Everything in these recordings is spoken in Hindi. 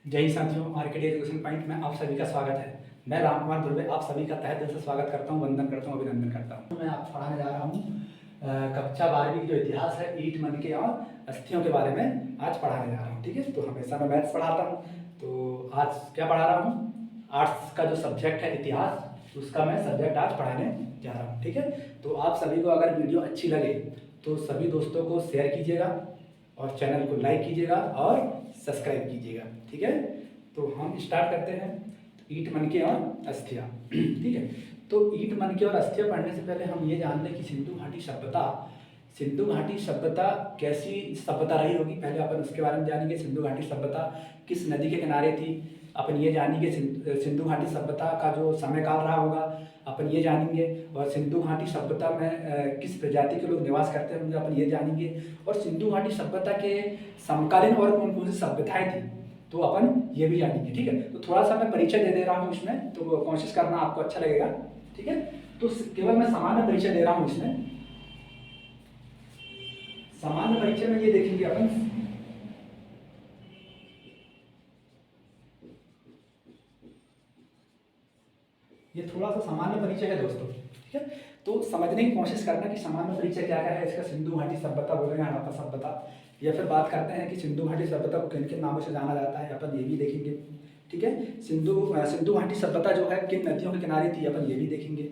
जय हिंद साथियों, आरकेडी एजुकेशन पॉइंट में आप सभी का स्वागत है। मैं राम कुमार ध्रुवे आप सभी का तहे दिल से स्वागत करता हूं, वंदन करता हूं, अभिनंदन करता हूं। मैं आपको पढ़ाने जा रहा हूं कक्षा 12वीं की जो इतिहास है, ईंट मनके और अस्थियों के बारे में आज पढ़ाने जा रहा हूं। ठीक है, तो हमेशा मैं मैथ्स पढ़ाता हूं, तो आज क्या पढ़ा रहा हूं, आर्ट्स का जो सब्जेक्ट है इतिहास, उसका मैं सब्जेक्ट आज पढ़ाने जा रहा हूँ। ठीक है, तो आप सभी को अगर वीडियो अच्छी लगे तो सभी दोस्तों को शेयर कीजिएगा और चैनल को लाइक कीजिएगा और सब्सक्राइब कीजिएगा। ठीक है, तो हम स्टार्ट करते हैं। ईंट मनके और अस्थियाँ। ठीक है, तो ईंट मनके और अस्थियाँ पढ़ने से पहले हम ये जान लें कि सिंधु घाटी सभ्यता कैसी सभ्यता रही होगी। पहले अपन उसके बारे में जानेंगे। सिंधु घाटी सभ्यता किस नदी के किनारे थी, अपन ये जानेंगे। सिंधु घाटी सभ्यता का जो समय काल रहा होगा अपन ये जानेंगे। और सिंधु घाटी सभ्यता में किस प्रजाति के लोग निवास करते होंगे अपन ये जानेंगे। और सिंधु घाटी सभ्यता के समकालीन और कौन कौन सी सभ्यताएं थी तो अपन ये भी जानेंगे। ठीक है, तो थोड़ा सा मैं परिचय दे रहा हूँ इसमें, तो कोशिश करना आपको अच्छा लगेगा। ठीक है, तो केवल मैं सामान्य परिचय दे रहा हूँ इसमें। सामान्य परिचय में ये देखेंगे अपन, ये थोड़ा सा सामान्य परिचय है दोस्तों। ठीक है, तो समझने की कोशिश करना कि सामान्य परिचय क्या क्या है इसका। सिंधु घाटी सभ्यता बोलेंगे, हड़प्पा सभ्यता, या फिर बात करते हैं कि सिंधु घाटी सभ्यता को किन किन नामों से जाना जाता है, अपन ये भी देखेंगे। ठीक है, सिंधु घाटी सभ्यता जो है किन नदियों के किनारे थी अपन ये भी देखेंगे।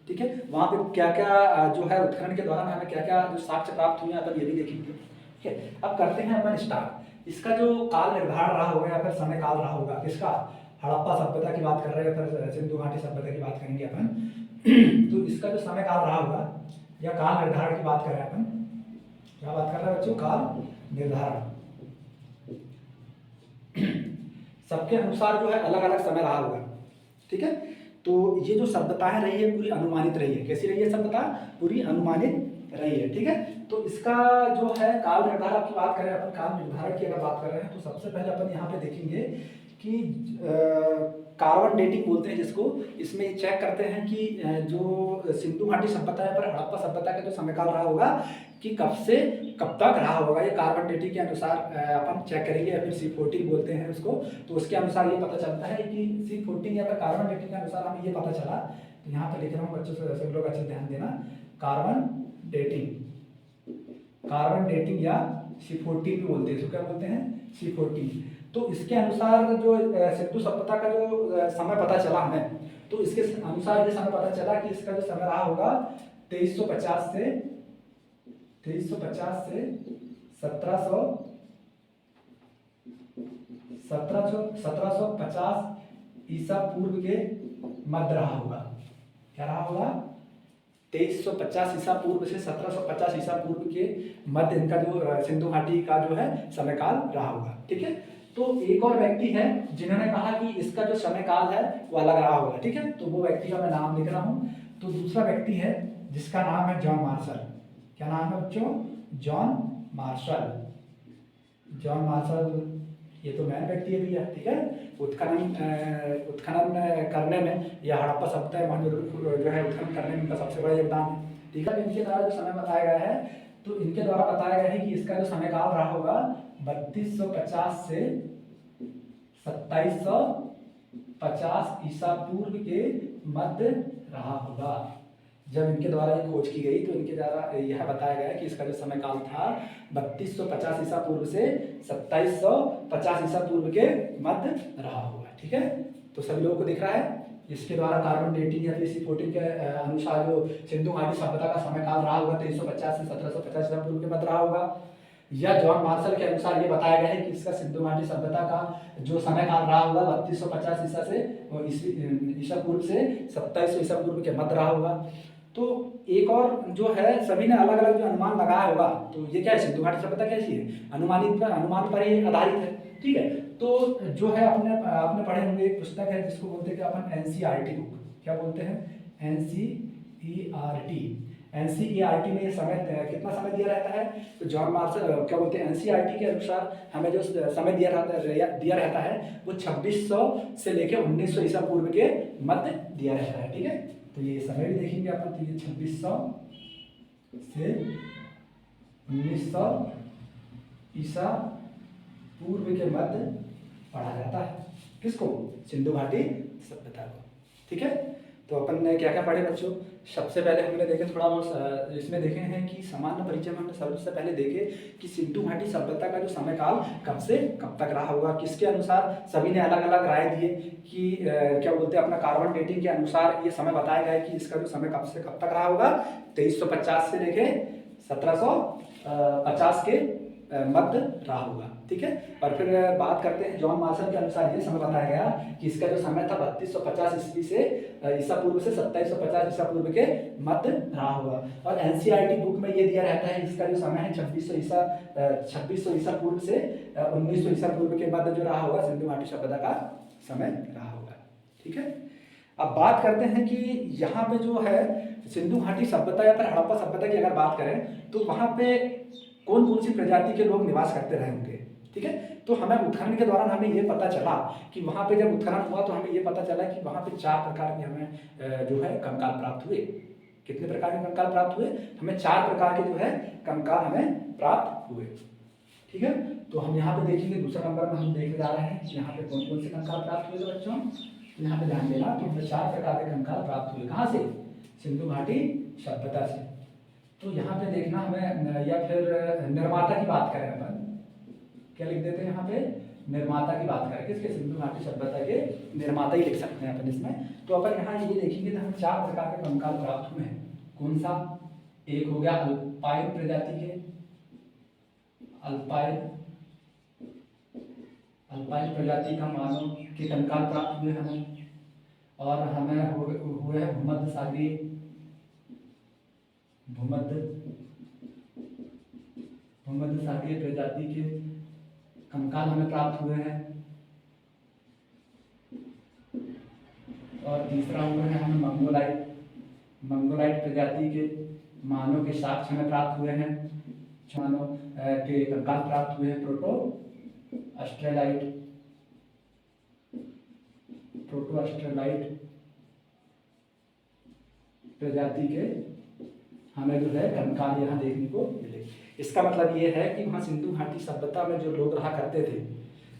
ठीक है, वहाँ पे क्या क्या जो है उत्खनन के दौरान हमें क्या क्या जो साक्ष्य प्राप्त हुए अपन ये भी देखेंगे। ठीक है, अब करते हैं अपन स्टार्ट। इसका जो काल निर्धारण रहा होगा या फिर समय काल रहा होगा किसका, हड़प्पा सभ्यता की बात कर रहे हैं, फिर सिंधु घाटी सभ्यता की बात करेंगे अपन। तो इसका जो समय काल रहा होगा या काल निर्धारण की बात कर रहे हैं अपन, क्या बात कर रहे हैं बच्चों, काल निर्धारण। सबके अनुसार जो है अलग अलग समय रहा होगा। ठीक है, तो ये जो सभ्यताएं रही है पूरी अनुमानित रही है। कैसी रही है सभ्यता, पूरी अनुमानित रही है। ठीक है, तो इसका जो है काल निर्धारण की बात करें अपन, काल निर्धारण की अगर बात कर रहे हैं तो सबसे पहले अपन यहाँ पे देखेंगे कि कार्बन डेटिंग बोलते हैं जिसको। इसमें चेक करते हैं कि जो सिंधु घाटी सभ्यता है पर हड़प्पा सभ्यता का जो समयकाल रहा होगा कि कब से कब तक रहा होगा, ये कार्बन डेटिंग के अनुसार अपन चेक करेंगे, या फिर C14 बोलते हैं उसको। तो उसके अनुसार ये पता चलता है कि C14 या फिर कार्बन डेटिंग के अनुसार हमें ये पता चला। तो यहाँ पर लिख रहा हूँ बच्चों से, सब लोग अच्छे ध्यान देना। कार्बन डेटिंग या C14 भी बोलते हैं, इसको क्या बोलते हैं, C14। तो इसके अनुसार जो सिंधु सभ्यता का जो समय पता चला हमें, तो इसके अनुसार ये समय पता चला कि इसका जो समय रहा होगा 2350 से 1750 ईसा पूर्व के मध्य रहा होगा। क्या रहा होगा, 2350 ईसा पूर्व से 1750 ईसा पूर्व के मध्य इनका जो सिंधु घाटी का जो है समय काल रहा होगा। ठीक है, तो एक और व्यक्ति है जिन्होंने कहा कि इसका जो समय काल है वो अलग रहा होगा। ठीक है, तो वो व्यक्ति का मैं नाम लिख रहा हूँ। तो दूसरा व्यक्ति है जिसका नाम है जॉन मार्शल। क्या नाम है बच्चों, जॉन मार्शल। ये तो मैन व्यक्ति है भैया। ठीक है, उत्खनन करने में या हड़प्पा सभ्यता जो है उत्खनन करने में इनका सबसे बड़ा योगदान है। ठीक है, इनके द्वारा जो समय बताया गया है, तो इनके द्वारा बताया गया है कि इसका जो समय काल रहा होगा 3250 से 2750 ईसा पूर्व के मध्य रहा होगा। जब इनके द्वारा ये खोज की गई तो इनके द्वारा यह बताया गया कि इसका जो समय काल था 3250 ईसा पूर्व से 2750 ईसा पूर्व के मध्य रहा होगा। ठीक है, तो सभी लोगों को दिख रहा है। इसके द्वारा कार्बन डेटिंग या फिर C14 के अनुसार जो सिंधु घाटी सभ्यता का समय काल रहा होगा 2350 से 1750 ईसा पूर्व के मध्य रहा होगा। या जॉन मार्शल के अनुसार ये बताया गया है कि इसका सिंधु घाटी सभ्यता का जो समय काल रहा होगा 3250 ईसा से ईसा पूर्व से 2700 ईसा पूर्व के मध्य रहा होगा। तो एक और जो है सभी ने अलग अलग जो अनुमान लगाया होगा, तो ये क्या है, सिंधु घाटी सभ्यता कैसी है, अनुमान पर ही आधारित है। ठीक है, तो जो है आपने पढ़े होंगे एक पुस्तक है जिसको बोलते हैं कि अपन NCERT बुक। क्या बोलते हैं, NCERT में ये समय कितना समय दिया रहता है, तो जॉन मार्शल क्या बोलते हैं NCERT के अनुसार हमें जो समय दिया रहता है वो 2600 से लेकर 1900 ईसा पूर्व के मध्य दिया रहता है। ठीक है, तो ये समय भी देखेंगे अपन। तो ये 2600 से 1900 ईसा पूर्व के मध्य पढ़ा जाता है। किसको? सिंधु घाटी सभ्यता को। ठीक है, तो अपन ने क्या क्या पढ़े बच्चों? सबसे पहले हमने देखे थोड़ा बहुत इसमें देखे हैं कि सामान्य परिचय में हमने सबसे पहले देखे कि सिंधु घाटी सभ्यता का जो समय काल कब से कब तक रहा होगा, किसके अनुसार सभी ने अलग अलग राय दिए कि क्या बोलते हैं अपना कार्बन डेटिंग के अनुसार ये समय बताया गया है कि इसका जो समय कब से कब तक रहा होगा 2350 से लेके 1750 के मध्य रहा होगा। ठीक है, और फिर बात करते हैं जॉन मार्शल के अनुसार ये समय बताया गया कि इसका जो समय था 3250 ईस्वी से ईसा पूर्व से 2750 ईसा पूर्व के मध्य रहा होगा। और एनसीईआरटी बुक में ये दिया रहता है इसका जो समय है 2600 ईसा पूर्व से 1900 ईसा पूर्व के मध्य जो रहा होगा सिंधु घाटी सभ्यता का समय रहा होगा। ठीक है, अब बात करते हैं कि यहाँ पे जो है सिंधु घाटी सभ्यता या फिर हड़प्पा सभ्यता की अगर बात करें तो वहाँ पे कौन कौन सी प्रजाति के लोग निवास करते रहे होंगे। ठीक है, तो हमें उत्खनन के दौरान हमें ये पता चला कि वहाँ पे जब उत्खनन हुआ तो हमें ये पता चला कि वहाँ पे 4 प्रकार के हमें जो है कंकाल प्राप्त हुए। कितने प्रकार के कंकाल प्राप्त हुए? हमें 4 प्रकार के जो है कंकाल हमें प्राप्त हुए। ठीक है, तो हम यहाँ पे देखेंगे दूसरा नंबर में हम देखने जा रहे हैं कि यहाँ पे कौन कौन से कंकाल प्राप्त हुए बच्चों। यहाँ पे ध्यान देना कि हमें 4 प्रकार के कंकाल प्राप्त हुए। कहाँ से? सिंधु घाटी सभ्यता से। तो यहाँ पे देखना हमें, या फिर निर्माता की बात करें अपन, क्या लिख देते हैं यहाँ पे? निर्माता की बात करें। किसके? सिंधु घाटी सभ्यता के निर्माता ही लिख सकते हैं अपन इसमें। तो अपन यहाँ ये देखेंगे तो हमें 4 प्रकार के कंकाल प्राप्त हुए हैं। कौन सा? एक हो गया अल्पाइन प्रजाति के, अल्पाइन प्रजाति का मानव के कंकाल प्राप्त हुए हमें। और हमें हुए हैं भूमध्य सागरीय प्रजाति के कंकाल हमें प्राप्त हुए हैं। और तीसरा हुआ है हमें मंगोलाइट प्रजाति के मानव के साक्ष्य हमें प्राप्त हुए हैं। मानव के कंकाल प्राप्त हुए हैं। प्रोटो ऑस्ट्रेलाइट प्रजाति के हमें जो है कंकाल यहाँ देखने को मिले। इसका मतलब ये है कि वहाँ सिंधु घाटी सभ्यता में जो लोग रहा करते थे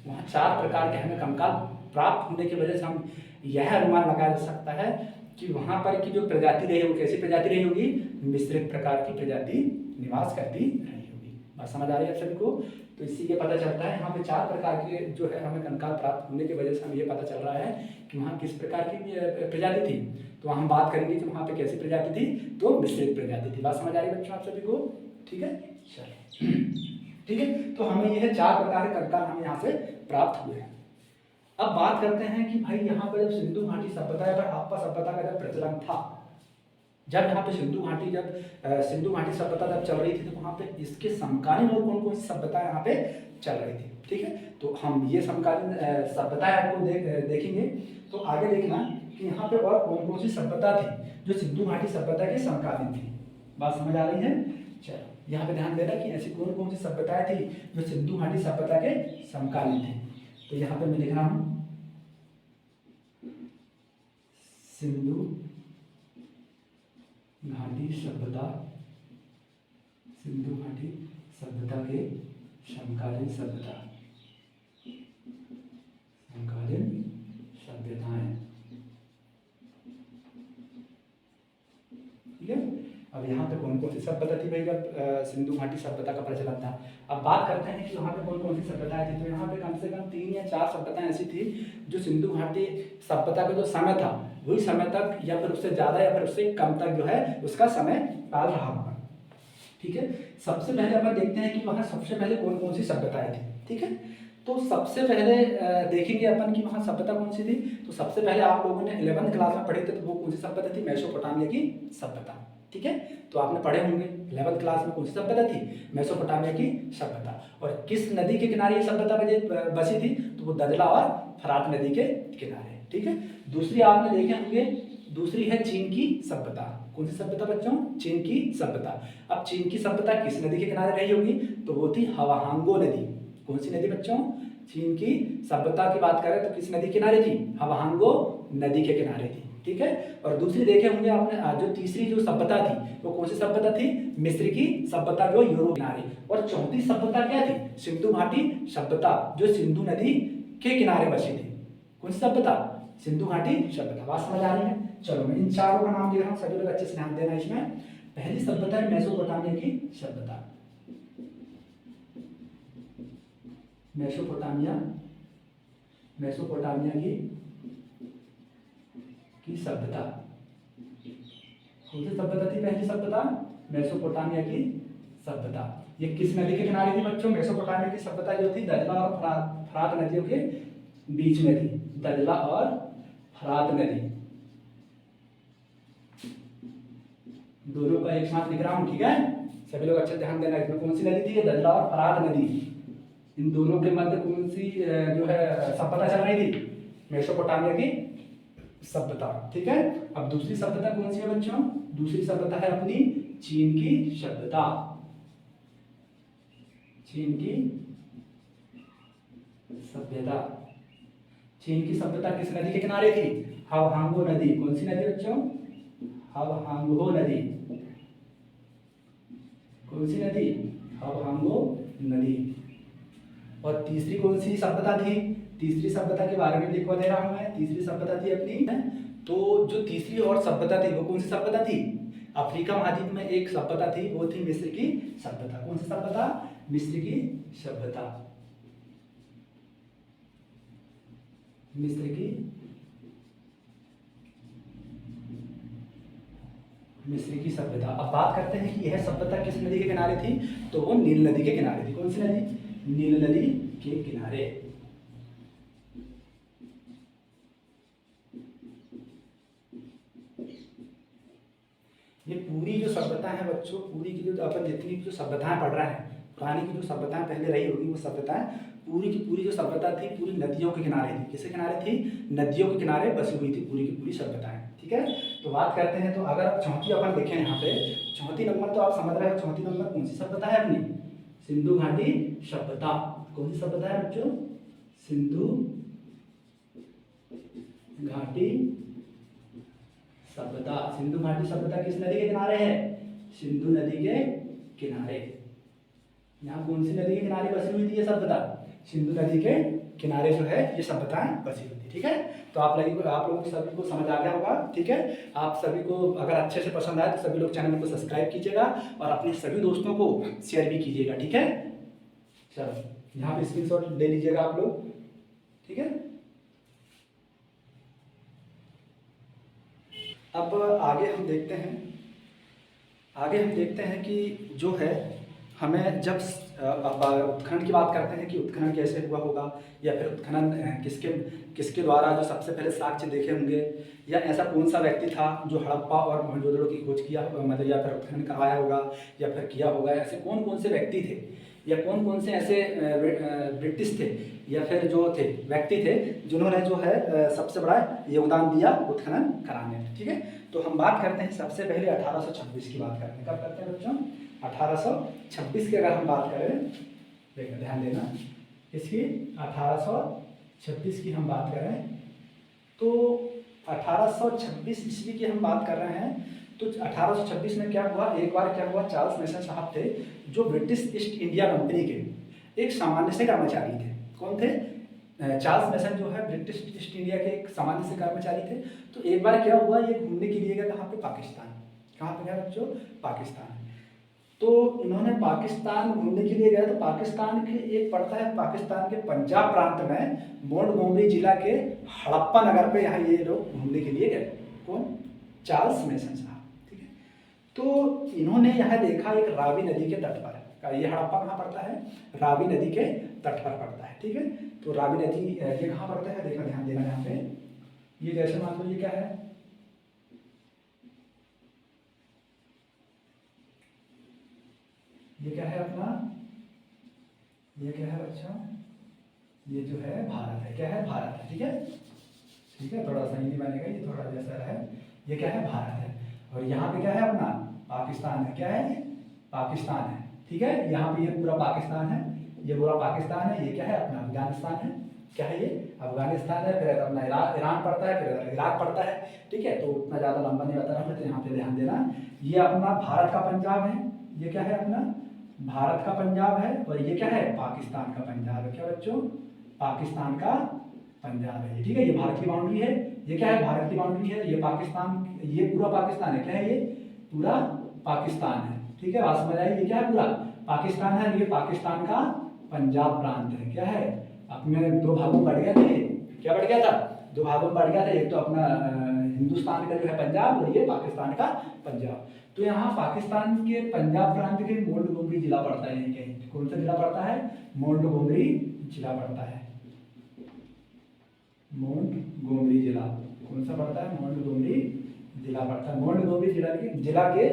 वहाँ 4 प्रकार के हमें कंकाल प्राप्त होने की वजह से हम यह अनुमान लगाया जा सकता है कि वहाँ पर की जो प्रजाति रही होगी, कैसी प्रजाति रही होगी? मिश्रित प्रकार की प्रजाति निवास करती रही होगी। बात समझ आ रही है आप सभी को? तो इससे ये पता चलता है यहाँ पे 4 प्रकार के जो है हमें कंकाल प्राप्त होने की वजह से हमें ये पता चल रहा है कि वहाँ किस प्रकार की प्रजाति थी। तो हम बात करेंगे कि वहाँ पे कैसी प्रजाति थी? तो मिश्रित प्रजाति थी। बात समझ आ रही है बच्चों आप सभी को? ठीक है, चलो ठीक है, तो हमें यह 4 प्रकार के कंकाल हमें यहाँ से प्राप्त हुए हैं। अब बात करते हैं कि भाई यहाँ पर जब सिंधु घाटी सभ्यता या हड़प्पा सभ्यता का जब प्रचलन था, जब यहाँ पे सिंधु घाटी सभ्यता जब चल रही थी तो वहाँ पे इसके समकालीन और कौन कौन सी सभ्यता यहाँ पे चल रही थी। ठीक है, तो हम ये समकालीन सभ्यताएं आपको देखेंगे। तो आगे देखना कि यहाँ पे और कौन कौन सी सभ्यता थी जो सिंधु घाटी सभ्यता के समकालीन थी। बात समझ आ रही है? चलो यहाँ पे ध्यान देना कि ऐसी कौन कौन सी सभ्यताएं थी जो सिंधु घाटी सभ्यता के समकालीन थी। तो यहाँ पे मैं लिख रहा हूँ सिंधु घाटी सभ्यता के समकालीन सभ्यताएं। ठीक है, अब यहाँ पे कौन कौन सी सभ्यता थी भाई जब सिंधु घाटी सभ्यता का प्रचलन था। अब बात करते हैं कि वहाँ पे कौन कौन सी सभ्यताएं थी। तो यहाँ पे कम से कम 3 या 4 सभ्यताएं ऐसी थी जो सिंधु घाटी सभ्यता का जो समय था वही समय तक या फिर उससे ज़्यादा या फिर उससे कम तक जो है उसका समय काल रहा होगा। ठीक है, सबसे पहले अपन देखते हैं कि वहाँ सबसे पहले कौन कौन सी सभ्यताएं थी। ठीक है, तो सबसे पहले देखेंगे अपन कि वहाँ सभ्यता कौन सी थी। तो सबसे पहले आप लोगों ने 11th क्लास में पढ़े थे तो वो कौन सी सभ्यता थी? मेसोपोटामिया की सभ्यता। ठीक है, तो आपने पढ़े होंगे 11th क्लास में कौन सी सभ्यता थी? मेसोपोटामिया की सभ्यता। और किस नदी के किनारे ये सभ्यता बसी थी? तो वो दजला और फरात नदी के किनारे। ठीक है, दूसरी आपने देखे होंगे, दूसरी है चीन की सभ्यता। कौन सी सभ्यता बच्चों? चीन की सभ्यता। अब चीन की सभ्यता किस नदी के किनारे रही होगी? तो वो थी हवाहांगो नदी। कौन सी नदी बच्चों? चीन की सभ्यता की बात करें तो किस नदी किनारे थी? हवाहांगो नदी के किनारे थी। ठीक है, और दूसरी देखे होंगे आपने जो तीसरी जो सभ्यता थी वो कौन सी सभ्यता थी? मिस्र की सभ्यता जो यूरोप किनारे। और चौथी सभ्यता क्या थी? सिंधु घाटी सभ्यता जो सिंधु नदी के किनारे बसी थी। कौन सी सभ्यता? सिंधु घाटी सभ्यता। बात समझ आ रही है? चलो मैं इन चारों का नाम दे रहा हूँ, सभी लोग अच्छे से ध्यान देना इसमें। पहली सभ्यता है मेसोपोटामिया की सभ्यता। मेसोपोटामिया की सभ्यता। कौन सी सभ्यता थी पहली सभ्यता? मेसोपोटामिया की सभ्यता। ये किस नदी के किनारे थी बच्चों? मेसोपोटामिया की सभ्यता जो थी दजला और फरात नदियों के बीच में थी। दजला और फरात नदी दोनों का एक साथ लिख रहा हूं, ठीक है? सभी लोग अच्छे ध्यान देना। इसमें कौन सी नदी थी? ये दजला और फरात नदी। इन दोनों के मध्य कौन सी जो है सभ्यता चल रही थी? मेसोपोटामिया की सभ्यता, ठीक है? अब दूसरी सभ्यता कौन सी है बच्चों? दूसरी सभ्यता है अपनी चीन की सभ्यता। चीन की सभ्यता। चीन की सभ्यता किस नदी के किनारे थी? हावहांगो नदी। कौन सी नदी बच्चों? हावहांगो नदी। कौन सी नदी? हावहांगो नदी। और तीसरी कौन सी सभ्यता थी? तीसरी सभ्यता के बारे में लिखवा दे रहा हूं मैं। तीसरी सभ्यता थी अपनी, तो जो तीसरी और सभ्यता थी वो कौन सी सभ्यता थी? अफ्रीका महाद्वीप में एक सभ्यता थी, वो थी मिस्र की सभ्यता। कौन सी सभ्यता? मिस्र की सभ्यता। मिस्र की सभ्यता। अब बात करते हैं कि यह सभ्यता किस नदी के किनारे थी? तो वो नील नदी के किनारे थी। कौन सी नदी? नील नदी के किनारे। ये पूरी जो सभ्यता है बच्चों, पूरी की जो अपन जितनी जो सभ्यताएं पढ़ रहे हैं, पुरानी की जो सभ्यताएं पहले रही होगी, वो सभ्यताएं पूरी की पूरी जो सभ्यता थी पूरी नदियों के किनारे थी। किसके किनारे थी? नदियों के किनारे बसी हुई थी पूरी की पूरी सभ्यताएं, ठीक है? तो बात करते हैं, तो अगर चौथी अपन देखें यहाँ पे, चौथी नंबर तो आप समझ रहे हो, चौथी नंबर कौन सी सभ्यता है अपनी? सिंधु घाटी सभ्यता। कौन सी सभ्यता है बच्चों? सिंधु घाटी सभ्यता। सिंधु घाटी सभ्यता किस नदी के किनारे है? सिंधु नदी के किनारे। यहाँ कौन सी नदी के किनारे बसी हुई थी ये सभ्यता? सिंधु नदी के किनारे जो है ये सभ्यताएं बसी हुई थी, ठीक है? तो आप लोगों को सभी को समझ आ गया होगा, ठीक है? आप सभी को अगर अच्छे से पसंद आए तो सभी लोग चैनल को सब्सक्राइब कीजिएगा और अपने सभी दोस्तों को शेयर भी कीजिएगा, ठीक है? चलो यहाँ पे स्क्रीनशॉट ले लीजिएगा आप लोग, ठीक है? अब आगे हम देखते हैं कि जो है हमें जब उत्खनन की बात करते हैं कि उत्खनन कैसे हुआ होगा, या फिर उत्खनन किसके द्वारा जो सबसे पहले साक्ष्य देखे होंगे, या ऐसा कौन सा व्यक्ति था जो हड़प्पा और मोहनजोदड़ो की खोज किया, मतलब या फिर उत्खनन करवाया होगा या फिर किया होगा। ऐसे कौन कौन से व्यक्ति थे या कौन कौन से ऐसे ब्रिटिश थे या फिर जो थे व्यक्ति थे जिन्होंने जो है सबसे बड़ा योगदान दिया उत्खनन कराने में, ठीक है? तो हम बात करते हैं सबसे पहले 1826 की बात करते हैं। कब करते हैं बच्चों? 1826 की अगर हम बात करें, देखो ध्यान देना, इसकी 1826 की हम बात करें तो 1826 ईस्वी की हम बात कर रहे हैं। तो 1826 में क्या हुआ? एक बार क्या हुआ, चार्ल्स मैसन साहब थे जो ब्रिटिश ईस्ट इंडिया कंपनी के एक सामान्य से कर्मचारी थे। कौन थे? चार्ल्स मैसन जो है ब्रिटिश ईस्ट इंडिया के एक सामान्य से कर्मचारी थे। तो एक बार क्या हुआ, ये घूमने के लिए गए कहाँ पे? पाकिस्तान। कहाँ पे गया बच्चों? पाकिस्तान। तो इन्होंने पाकिस्तान घूमने के लिए गए, तो पाकिस्तान के एक पड़ता है पाकिस्तान के पंजाब प्रांत में मोंटगोमरी जिला के हड़प्पा नगर पे, यहाँ ये लोग घूमने के लिए गए। कौन? चार्ल्स मैसन साहब, ठीक है? तो इन्होंने यहाँ देखा एक रावी नदी के तट पर, ये हड़प्पा कहाँ पड़ता है? रावी नदी के तट पर पड़ता है, ठीक है? तो रावी नदी ये कहाँ पड़ता है? देखना, ध्यान देना यहाँ पे। ये जैसे मान लो ये क्या है? ये क्या है अपना? ये क्या है बच्चों? ये जो है भारत है। क्या है? भारत है, ठीक है? ठीक है, थोड़ा सा हिंदी बनेगा, ये थोड़ा जैसा है। ये क्या है? भारत है। और यहाँ पे क्या है अपना? पाकिस्तान है। क्या है? ये पाकिस्तान है, ठीक है? यहाँ पे ये पूरा पाकिस्तान है, ये पूरा पाकिस्तान है। ये क्या है अपना? अफगानिस्तान है। क्या है ये? अफगानिस्तान है। फिर अपना ईरान पड़ता है, फिर इराक पड़ता है, ठीक है? तो उतना ज़्यादा लंबा नहीं बता रहा हूँ, तो यहाँ पे ध्यान देना। ये अपना भारत का पंजाब है। ये क्या है अपना? भारत का पंजाब है। और ये क्या है? पाकिस्तान का पंजाब है। क्या बच्चों? पाकिस्तान का पंजाब है। ठीक है, ये भारत की बाउंड्री है। ये क्या है, भारत की बाउंड्री है। ये पाकिस्तान, ये पूरा पाकिस्तान है। क्या है, ये पूरा पाकिस्तान है। ठीक है, बात समझ आई। ये क्या है, पूरा पाकिस्तान है। ये पाकिस्तान का पंजाब प्रांत है। क्या है, अपने दो भागों में बढ़ गया था। क्या बढ़ गया था, दो भागों में बढ़ गया था। एक तो अपना हिंदुस्तान का जो है पंजाब, और ये पाकिस्तान का पंजाब। तो यहाँ पाकिस्तान के पंजाब प्रांत के मोंटगोमरी जिला पड़ता है। कहीं कौन सा जिला पड़ता है, मोंटगोमरी जिला पड़ता है। मोंटगोमरी जिला कौन सा पड़ता है, मोंटगोमरी जिला पड़ता है। मोंटगोमरी जिला के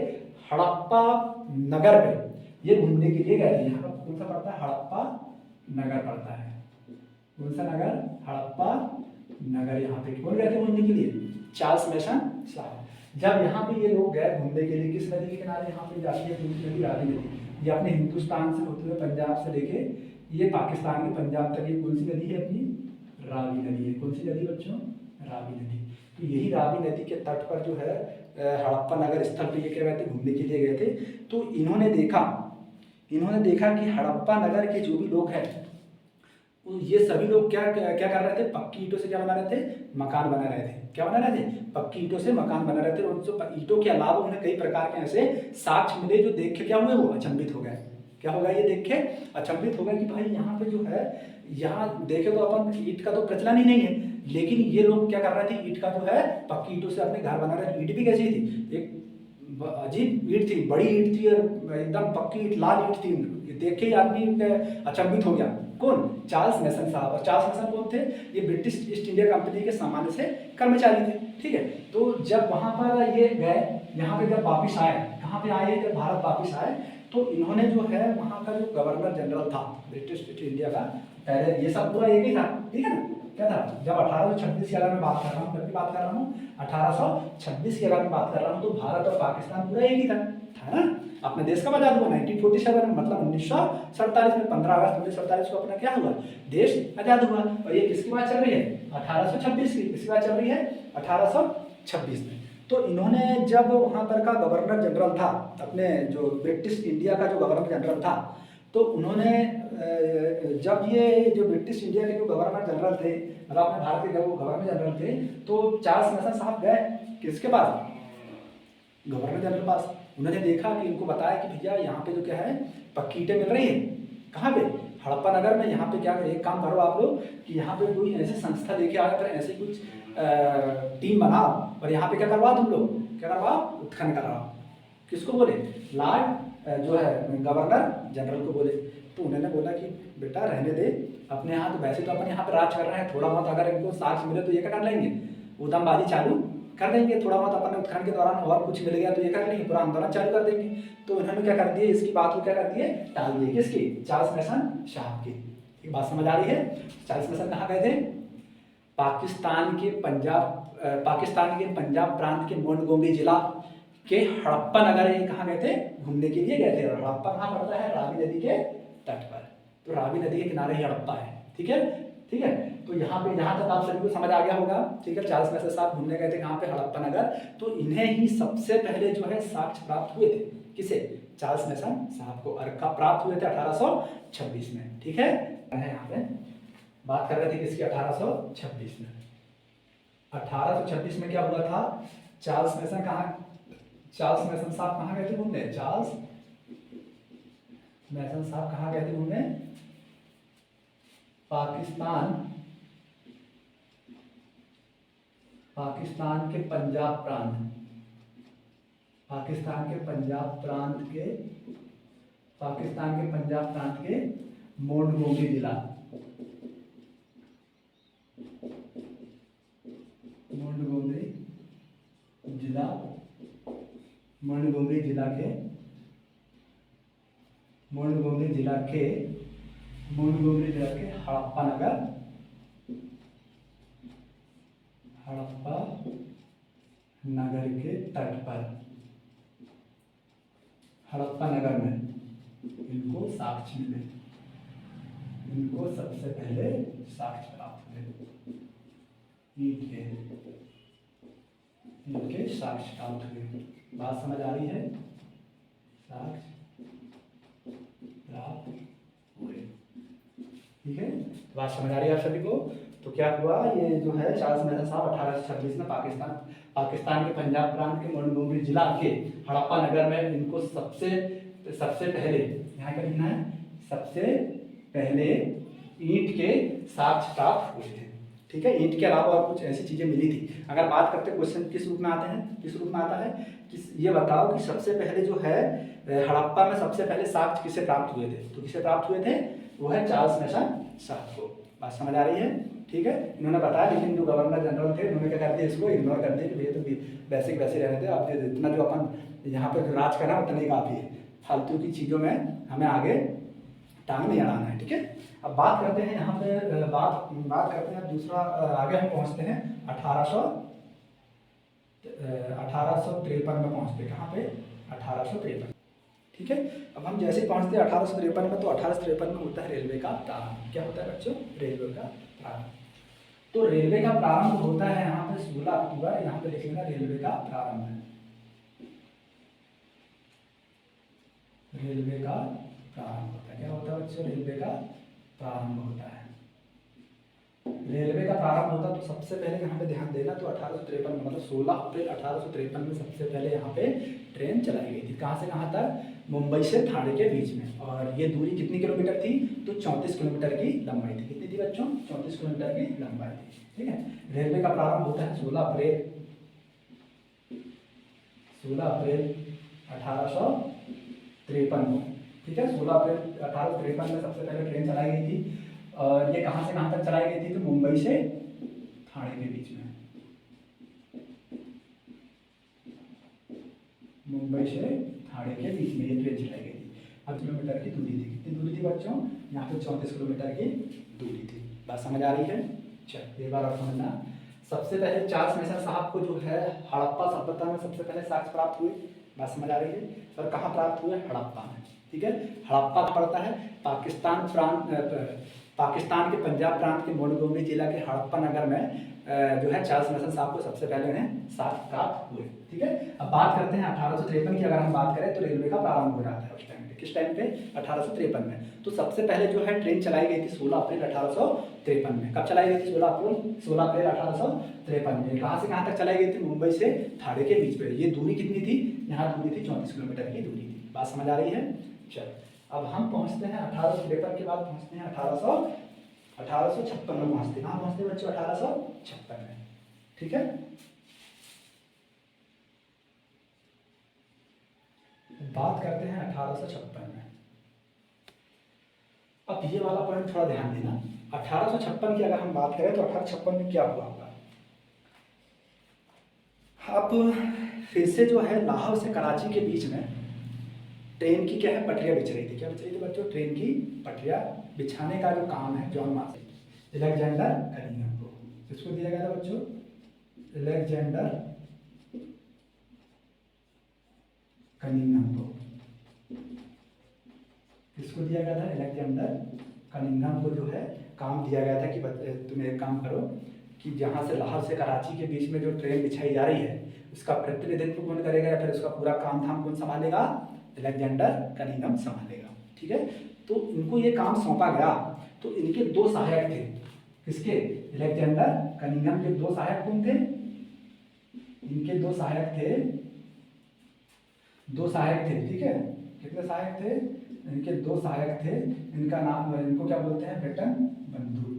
हड़प्पा नगर पे ये घूमने के लिए गए थे। यहाँ पर कौन सा पड़ता है, हड़प्पा नगर पड़ता है। कौन सा नगर, हड़प्पा नगर। यहाँ पे कौन गए थे घूमने के लिए, चार्ल्स मैसन साहब। जब यहाँ पे ये लोग गए घूमने के लिए, किस नदी के किनारे यहाँ पे जाती है दूसरी नदी, रावी नदी। ये अपने हिंदुस्तान से होते हुए पंजाब से लेके ये पाकिस्तान के पंजाब तक ये कौन सी नदी है, अपनी रावी नदी है। कौन सी नदी बच्चों, रावी नदी। तो यही रावी नदी के तट पर जो है हड़प्पा नगर स्थल पर ये क्या गए थे, घूमने के लिए गए थे। तो इन्होंने देखा कि हड़प्पा नगर के जो भी लोग हैं, ये सभी लोग क्या क्या कर रहे थे, पक्की ईंटों से क्या बना रहे थे, मकान बना रहे थे। क्या बना रहे थे, पक्की ईंटों से मकान बना रहे थे। उन ईंटों के अलावा उन्हें कई प्रकार के ऐसे साक्ष्य मिले जो देख के क्या हुए, वो अचंभित हो गए। क्या होगा, ये देख के अचंभित हो गए कि भाई यहाँ पे जो है, यहाँ देखे तो अपन ईंट का तो प्रचलन ही नहीं है, लेकिन ये लोग क्या कर रहे थे, ईंट का जो है पक्की ईंटों से अपने घर बना रहे थे। ईंट भी कैसी थी, एक अजीब ईंट थी, बड़ी ईंट थी और एकदम पक्की ईंट, लाल ईंट थी। देख के ही आदमी अचंभित हो गया। कौन, चार्ल्स मैसन साहब। और चार्ल्स मैसन कौन थे, ये ब्रिटिश ईस्ट इंडिया कंपनी के सामान्य से कर्मचारी थे। ठीक है, तो जब वहां पर ये गए, यहाँ पे जब वापिस आए, कहाँ पे आए, जब भारत वापिस आए, तो इन्होंने जो है वहाँ का जो गवर्नर जनरल था ब्रिटिश ईस्ट इंडिया का, पहले ये सब पूरा एक ही था। ठीक है ना, क्या था, जब 1826 की अगर मैं बात कर रहा हूँ, कब की बात कर रहा हूँ, 1826 की अगर मैं बात कर रहा हूँ, तो भारत और पाकिस्तान पूरा एक ही था ना। अपने देश कब आजाद हुआ, 1947 में, मतलब 1947 में, 15 अगस्त 1947 को अपना क्या हुआ, देश आजाद हुआ। और ये किसकी बात चल रही है, 1826 की। किसकी बात चल रही है, 1826 में। तो इन्होंने जब वहाँ पर का गवर्नर जनरल था, अपने जो ब्रिटिश इंडिया का जो गवर्नर जनरल था, तो उन्होंने जब ये जो ब्रिटिश इंडिया के जो गवर्नर जनरल थे, मतलब अपने भारत के जो गवर्नर जनरल थे, तो चार्ल्स मैसन साहब गए किसके पास, गवर्नर जनरल पास। उन्होंने देखा कि इनको बताया कि भैया यहाँ पे जो क्या है, पक्की ईंटें मिल रही है। कहाँ पे, हड़प्पा नगर में। यहाँ पे क्या, एक काम करो आप लोग कि यहाँ पे कोई ऐसी संस्था लेके आओ, फिर ऐसी कुछ टीम बनाओ, और यहाँ पे क्या करवाओ, तुम लोग क्या करवाओ, उत्खनन करवाओ। किसको बोले, लॉर्ड जो है गवर्नर जनरल को बोले। तो उन्होंने बोला कि बेटा रहने दे, अपने यहाँ तो वैसे तो अपन यहाँ पे राज कर रहे हैं, थोड़ा बहुत अगर इनको साक्ष्य मिले तो ये क्या कर लेंगे, उदमबाजी चालू कर देंगे। थोड़ा बहुत अपन उत्खनन के दौरान और कुछ मिल गया तो ये कर लेंगे, पूरा आंदोलन चालू कर देंगे। तो इन्होंने क्या कर दिए, इसकी बात को क्या कर दिए, टाल दिए। किसकी, चार्ल्स मैसन साहब की। एक बात समझ आ रही है, चार्ल्स मैसन कहाँ गए थे, पाकिस्तान के पंजाब प्रांत के मोंटगोमरी जिला के हड़प्पा नगर, ये कहाँ गए थे, घूमने के लिए गए थे। और हड़प्पा कहाँ पड़ता है, रावी नदी के तट पर। तो रावी नदी के किनारे ही हड़प्पा है। ठीक है, ठीक है। तो यहाँ पे, यहाँ तक आप सभी को समझ आ गया होगा। ठीक है, चार्ल्स मैसन साहब घूमने गए थे कहाँ पे, हड़प्पा नगर। तो इन्हें ही सबसे पहले जो है साक्ष्य प्राप्त हुए थे, किसे, चार्ल्स मैसन साहब को। और कब प्राप्त हुए थे, 1826 में। ठीक है, यहाँ पे बात कर रहे थे किसकी, 1826 में। 1826 में क्या हुआ था, चार्ल्स मैसन साहब कहाँ गए थे घूमने, चार्ल्स मैसन साहब कहाँ गए थे घूमने, पाकिस्तान के पंजाब प्रांत के मोंटगोमरी जिला के हड़प्पा नगर के तट पर, हड़प्पा नगर में इनको साक्ष्य मिले, इनको सबसे पहले साक्ष्य प्राप्त हुए, ईंट के साक्ष्य प्राप्त हुए। बात समझ आ रही है, साक्ष्य प्राप्त हुए। ठीक है, बात समझ आ रही है आप सभी को। तो क्या हुआ, ये जो है चार्ल्स मैसन साहब 1826 में पाकिस्तान के पंजाब प्रांत के मोंटगोमरी जिला के हड़प्पा नगर में इनको सबसे सबसे पहले, यहाँ क्या लिखना है, सबसे पहले ईंट के साक्ष्य प्राप्त हुए थे। ठीक है, ईंट के अलावा और कुछ ऐसी चीजें मिली थी। अगर बात करते क्वेश्चन किस रूप में आते हैं, किस रूप में आता है कि ये बताओ कि सबसे पहले जो है हड़प्पा में सबसे पहले साक्ष्य किसे प्राप्त हुए थे, तो किसे प्राप्त हुए थे, वो है चार्ल्स मैसन साहब को। बात समझ आ रही है। ठीक है, इन्होंने बताया, लेकिन जो गवर्नर जनरल थे उन्होंने क्या कर दिया, इसको इग्नोर कर दिया कि भैया तो बेसिक वैसे रहने थे, आप इतना जो अपन यहाँ पर राज करना उतना ही काफ़ी है, फालतू की चीज़ों में हमें आगे टांग नहीं अड़ाना है। ठीक है, अब बात करते हैं यहाँ पे बात करते हैं दूसरा, आगे हम पहुँचते हैं 1853 में पहुँचते, कहाँ पे, 1853। ठीक है, अब हम जैसे पहुँचते हैं 1853 में, तो 1853 में होता है रेलवे का प्रारंभ। क्या होता है बच्चों, रेलवे का प्रारंभ। तो रेलवे का प्रारंभ होता है यहाँ पे 16 अक्टूबर, यहाँ पे लिख लेना रेलवे का प्रारंभ है, रेलवे का प्रारंभ होता है। क्या होता है बच्चों, रेलवे का प्रारंभ होता है। रेलवे का प्रारंभ होता तो सबसे पहले यहाँ पे ध्यान देना, तो 1853 में, मतलब 16 अप्रैल 1853 में सबसे पहले यहाँ पे ट्रेन चलाई गई थी। कहाँ से कहाँ तक, मुंबई से ठाणे के बीच में। और ये दूरी कितनी किलोमीटर थी, तो 34 किलोमीटर की लंबाई थी। कितनी थी बच्चों, 34 किलोमीटर की लंबाई थी। ठीक है, रेलवे का प्रारंभ होता है 16 अप्रैल 1853 को। ठीक है, 16 अप्रैल 1853 में सबसे पहले ट्रेन चलाई गई थी। और ये कहाँ से कहाँ तक चलाई गई थी, तो मुंबई से ठाणे के बीच में, मुंबई से ठाणे के बीच में ये ट्रेन चलाई गई थी। अब किलोमीटर की दूरी थी, कितनी दूरी थी बच्चों, यहाँ पे 34 किलोमीटर की दूरी थी। बात समझ आ रही है। चल एक बार और समझना, सबसे पहले चार्ल्स मैसन साहब को जो है हड़प्पा सभ्यता में सबसे पहले साक्ष्य प्राप्त हुए। बात समझ आ रही है। और कहाँ प्राप्त हुए, हड़प्पा में। ठीक है, हड़प्पा पड़ता है पाकिस्तान के पंजाब प्रांत के मोंटगोमरी जिला के हड़प्पा नगर में जो है चार्ल्स मैसन साहब को सबसे पहले उन्हें साक्ष्य प्राप्त हुए। ठीक है, अब बात करते हैं 1853 की। अगर हम बात करें तो रेलवे का प्रारंभ हो जाता है उस टाइम पे। किस टाइम पे, 1853 में। तो सबसे पहले जो है ट्रेन चलाई गई थी 16 अप्रैल 1853 में। कब चलाई गई थी, 16 अप्रैल 1853 में। कहाँ से कहाँ तक चलाई गई थी, मुंबई से ठाणे के बीच में। ये दूरी कितनी थी, यहाँ दूरी थी 34 किलोमीटर की दूरी थी। बात समझ आ रही है। चलो अब हम पहुँचते हैं 1853 के बाद पहुँचते हैं 1856 में पहुँचते हैं। कहाँ पहुँचते हैं बच्चों, 1856 में। ठीक है, बात करते हैं 1856 में। अब ये वाला पॉइंट थोड़ा ध्यान देना, 1856 की अगर हम बात करें तो 1856 में क्या हुआ होगा। अब फिर से जो है लाहौर से कराची के बीच में ट्रेन की क्या है, पटरियाँ बिछ रही थी। क्या बिछ रही थी बच्चों, ट्रेन की पटरियाँ बिछाने का जो काम है जॉन मार्शल अलेक्जेंडर कनिंघम को, किसको दिया गया था बच्चों, अलेक्जेंडर कनिंघम को। किसको दिया गया था, अलेक्जेंडर कनिंघम को जो है काम दिया गया था कि तुम एक काम करो कि जहाँ से लाहौर से कराची के बीच में जो ट्रेन बिछाई जा रही है उसका प्रतिनिधित्व कौन करेगा, या फिर उसका पूरा काम धाम कौन संभालेगा, अलेक्जेंडर कनिंघम संभालेगा। ठीक है, तो इनको ये काम सौंपा गया। तो इनके दो सहायक थे, किसके, अलेक्जेंडर कनिंघम के दो सहायक कौन थे, इनके दो सहायक थे, ठीक है। कितने सहायक थे, इनके दो सहायक थे। इनका नाम, इनको क्या बोलते हैं, ब्रेटन बंधु।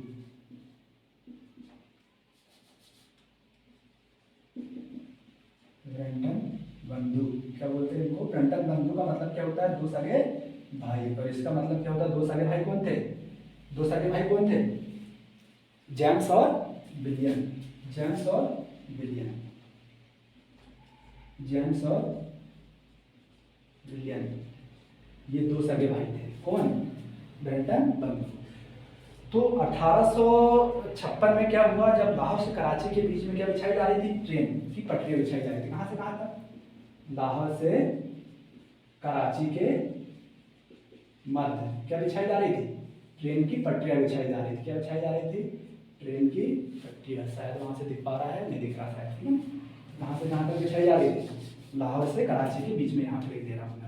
ब्रेटन बंधु क्या बोलते हैं इनको, ब्रेटन बंधु का मतलब क्या होता है, दो सगे भाई। और इसका मतलब क्या होता है, दो सगे भाई कौन थे, दो सगे भाई कौन थे, जेम्स और विलियम। जेम्स और विलियम, जेम्स और विलियम, ये दो सगे भाई थे। कौन, ब्रेटन बंधु। तो 1856 में क्या हुआ, जब लाहौर से कराची के बीच में क्या बिछाई जा रही थी, ट्रेन की पटरियां बिछाई जा रही थी। कहाँ से कहाँ तक, लाहौर से कराची के मध्य क्या बिछाई जा रही थी, ट्रेन की पटरियां बिछाई जा रही थी। क्या बिछाई जा रही थी, ट्रेन की पटरियां। शायद वहां से दिख पा रहा है, नहीं दिख रहा शायद, ठीक है। कहाँ से कहाँ तक बिछाई जा रही थी, लाहौर से कराची के बीच में। यहाँ पे लिख दे रहा हूँ मैं,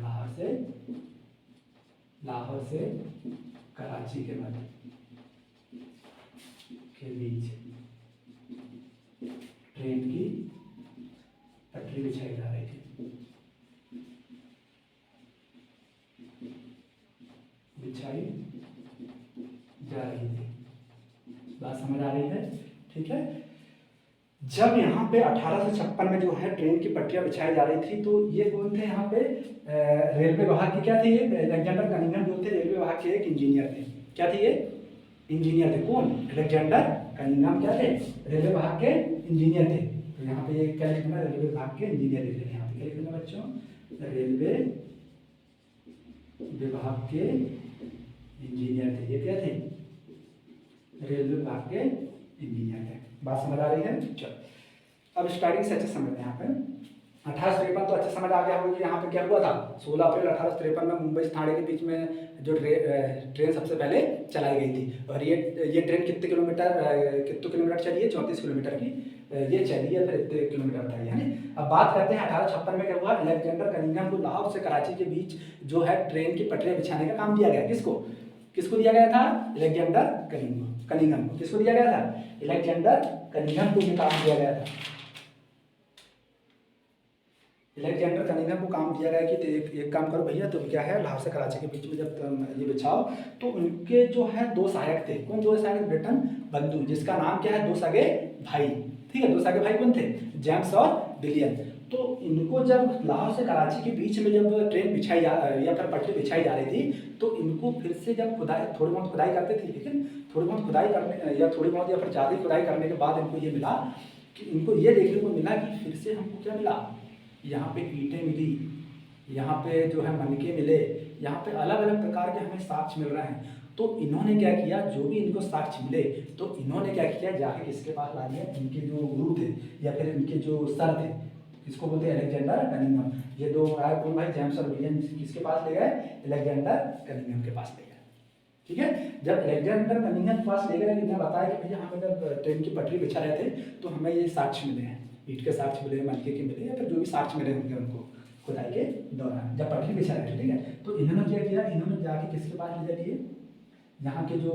लाहौर से कराची के मध्य। के बीच ट्रेन की पटरी बिछाई जा रही थी, बिछाई जा रही थी। बात समझ आ रही है? ठीक है। जब यहाँ पे 1856 में जो है ट्रेन की पटरियां बिछाई जा रही थी, तो ये कौन थे यहाँ पे? रेलवे विभाग के क्या थे ये? अलेक्जेंडर कनिंघम जो थे रेलवे विभाग के एक इंजीनियर थे। क्या थे ये? इंजीनियर थे। कौन? अलेक्जेंडर कनिंघम क्या थे? रेलवे विभाग के इंजीनियर थे। तो यहाँ पे ये क्या लिखना? रेलवे विभाग के इंजीनियर लिख रहे हैं। यहाँ पे क्या लिखना बच्चों? रेलवे विभाग के इंजीनियर थे। ये क्या थे? रेलवे विभाग के इंजीनियर थे। बात समझ आ रही है? चलो अब स्टार्टिंग से अच्छे समझते हैं। यहाँ पे 1853 तो अच्छे समझ आ गया होगा कि यहाँ पे क्या हुआ था। 16 अप्रैल 1853 में मुंबई से ठाणे के बीच में जो ट्रेन सबसे पहले चलाई गई थी। और ये ट्रेन कितने किलोमीटर चली है? 34 किलोमीटर की ये चली है। फिर इतने किलोमीटर था ये। अब बात करते हैं 1856 में क्या हुआ। अलेक्जेंडर कनिंघम को लाहौर से कराची के बीच जो है ट्रेन की पटरियां बिछाने का काम दिया गया। किसको दिया गया था? अलेक्जेंडर कनिंघम को। किसको दिया गया था? अलेक्जेंडर कनिंघम को ये काम दिया गया था। अलेक्जेंडर कनिंघम को काम दिया गया कि एक काम करो भैया, तुम क्या है लाहौर से कराची के बीच में जब तुम ये बिछाओ, तो उनके जो है 2 सहायक थे। कौन 2 सहायक? ब्रिटन बंधु, जिसका नाम क्या है? 2 सगे भाई। ठीक है, 2 सगे भाई कौन थे? जेम्स और विलियम। तो इनको जब लाहौर से कराची के बीच में जब ट्रेन बिछाई या फिर पटरी बिछाई जा रही थी, तो इनको फिर से जब थोड़ी बहुत खुदाई करते थे, लेकिन थोड़ी बहुत खुदाई करने या फिर ज़्यादा खुदाई करने के बाद इनको ये मिला कि इनको ये देखने को मिला कि फिर से हमको क्या मिला? यहाँ पे ईंटें मिली, यहाँ पे जो है मनके मिले, यहाँ पे अलग अलग प्रकार के हमें साक्ष्य मिल रहे हैं। तो इन्होंने क्या किया? जो भी इनको साक्ष्य मिले तो इन्होंने क्या किया? जाके किसके पास ला दिया? इनके जो गुरु थे या फिर इनके जो सर थे, इसको बोलते हैं अलेक्जेंडर कनिंघम। ये 2 कौन भाई? जेम्स और विलियम किसके पास ले गए? अलेक्जेंडर कनिंघम के पास ले गए। ठीक है। जब अलेक्जेंडर कनिंघम के पास ले गए, इन्होंने बताया कि भैया हमें जब ट्रेन की पटरी बिछा रहे थे तो हमें ये साक्ष्य मिले हैं, ईंट के साक्ष्य मिले, मनके के मिले, या फिर जो भी साक्ष्य मिले होंगे उनको खुदाई के दौरान जब पटरी बिछा रहे थे। ठीक है। तो इन्होंने क्या किया? इन्होंने जाके किसके पास ले जाइए? यहाँ के जो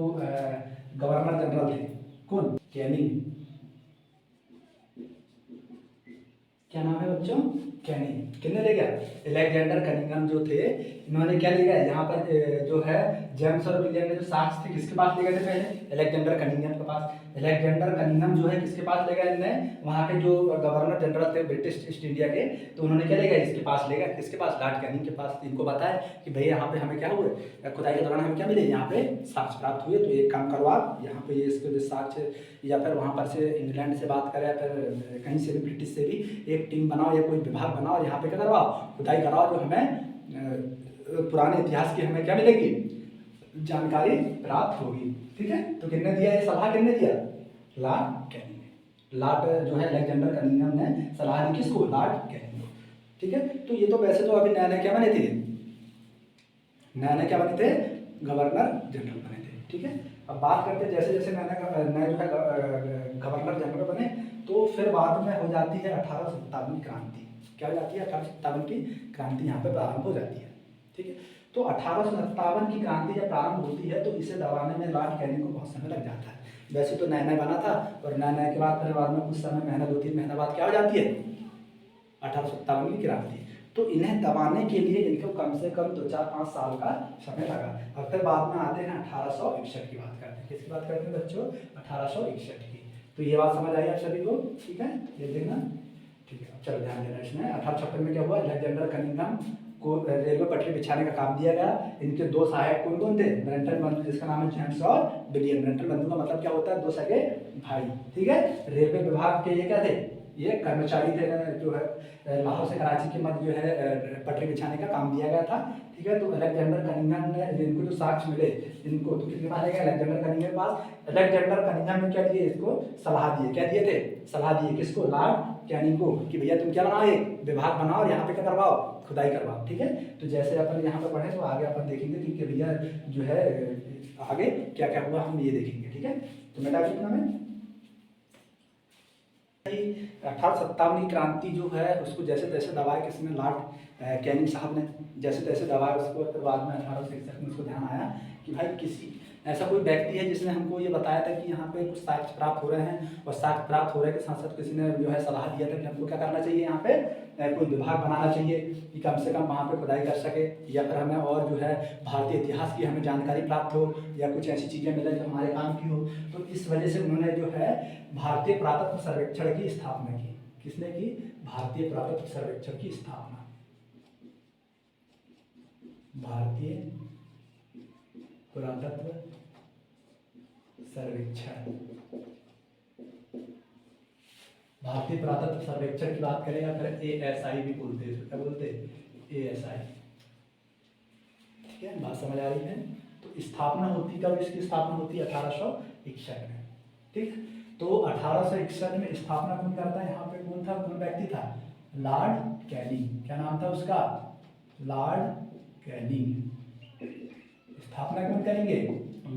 गवर्नर जनरल थे, कौन? कैनिंग। क्या नाम है बच्चों? कैनिंग। किसने ले गया? अलेक्जेंडर कनिंघम जो थे, इन्होंने क्या ले गया? यहाँ पर जो है जेम्स और विलियम ने जो साक्ष्य थे किसके पास ले गए थे? पहले अलेक्जेंडर कनिंघम के पास। अलेक्जेंडर कनिंघम जो है किसके पास ले गए? इन्हें वहाँ के जो गवर्नर जनरल थे ब्रिटिश ईस्ट इंडिया के, तो उन्होंने क्या ले गया? इसके पास ले गए। किसके पास? लॉर्ड कैनिंग के पास। इनको बताया कि भैया यहाँ पे हमें क्या हुए? खुदाई के दौरान हमें क्या मिले? यहाँ पे साक्ष्य प्राप्त हुए। तो एक काम करो आप, यहाँ पे इसके जो साक्ष्य, या फिर वहाँ पर से इंग्लैंड से बात करें, फिर कहीं से भी ब्रिटिश से भी एक टीम बनाओ या कोई विभाग बनाओ, यहाँ पे क्या करवाओ? खुदाई कराओ, जो हमें पुराने इतिहास की हमें क्या मिलेगी? जानकारी प्राप्त होगी। ठीक है। तो किसने दिया ये सलाह? किसने दिया? लॉर्ड कैनिंग ने। लॉर्ड जो है अलेक्जेंडर कनिंघम ने सलाह दी किसको? लॉर्ड कैनिंग को। ठीक है। तो ये तो वैसे तो अभी नए क्या बने थे? नए क्या बने थे? गवर्नर जनरल बने थे। ठीक है। अब बात करते हैं जैसे जैसे नए जो है गवर्नर जनरल बने, तो फिर बाद में हो जाती है 1857 की क्रांति। क्या हो जाती है? 1857 की क्रांति यहाँ पे प्रारंभ हो जाती है। ठीक है। तो 1857 की क्रांति जब प्रारंभ होती है तो इसे दबाने में लॉर्ड कैनिंग को बहुत समय लग जाता है। वैसे तो नया बना था, और नया के बाद फिर बाद में कुछ समय महीना 2-3 महीना बाद क्या हो जाती है? 1857 की क्रांति। तो इन्हें दबाने के लिए इनको कम से कम 2-4-5 साल का समय लगा। और फिर बाद में आते हैं 1861 की बात करते हैं। किसकी बात करते हैं बच्चों? 1861 की। तो ये बात समझ आई आप सभी को? ठीक है, ये देखना। ठीक है, चलो ध्यान देना इसमें। 1856 में क्या हुआ? अलेक्जेंडर कनिंघम को रेलवे पटरी बिछाने का काम दिया गया। इनके 2 सहायक कौन कौन थे? ब्रिटन बंधु, जिसका नाम है जेम्स और विलियम। ब्रिटन बंधु का मतलब क्या होता है? 2 सगे भाई। ठीक है। रेलवे विभाग के ये क्या थे? ये कर्मचारी थे, जो है लाहौर से कराची के मध्य जो है पटरी बिछाने का काम दिया गया था। ठीक है। तो अलेक्जेंडर कनिंघम ने इनको जो साक्ष्य मिले, इनको तो किसके पास ले गए? अलेक्जेंडर कनिंघम के पास। अलेक्जेंडर कनिंघम ने क्या दिए? इसको सलाह दिए। क्या दिए थे? सलाह दिए। किसको? लॉर्ड कैनिंग को, कि भैया तुम क्या बनाओ? एक विभाग बनाओ और यहाँ पे क्या करवाओ? खुदाई करवाओ। ठीक है। तो जैसे अपन यहाँ पर पढ़े तो आगे अपन देखेंगे कि भैया जो है आगे क्या क्या हुआ, हम ये देखेंगे। ठीक है। तो बेटा कितना में 1857 की क्रांति जो है उसको जैसे तैसे दबाया किसने? लॉर्ड कैनिंग साहब ने जैसे तैसे दबाया उसको। फिर बाद में 1861 में उसको ध्यान आया कि भाई किसी ऐसा कोई व्यक्ति है जिसने हमको ये बताया था कि यहाँ पे कुछ साक्ष्य प्राप्त हो रहे हैं, और साक्ष्य प्राप्त हो रहे के साथ साथ किसी ने जो है सलाह दिया था कि हमको क्या करना चाहिए, यहाँ पे कोई विभाग बनाना चाहिए कि कम से कम वहाँ पे खुदाई कर सके, या फिर हमें और जो है भारतीय इतिहास की हमें जानकारी प्राप्त हो, या कुछ ऐसी चीज़ें मिले जो हमारे काम की हो। तो इस वजह से उन्होंने जो है भारतीय पुरातत्व सर्वेक्षण की स्थापना की। किसने की? भारतीय पुरातत्व सर्वेक्षण की स्थापना। भारतीय पुरातत्व सर्वेक्षण, भारतीय पुरातत्व सर्वेक्षण की बात करें या फिर ASI भी बोलते हैं, क्या बोलते हैं? ASI। ठीक है, बात समझ आ रही है? तो स्थापना होती कब? इसकी स्थापना होती है 1861 में। ठीक, तो 1861 में स्थापना कौन करता है? यहाँ पे कौन था, कौन व्यक्ति था? Lord Canning. क्या नाम था उसका? Lord Canning. स्थापना कौन करेंगे?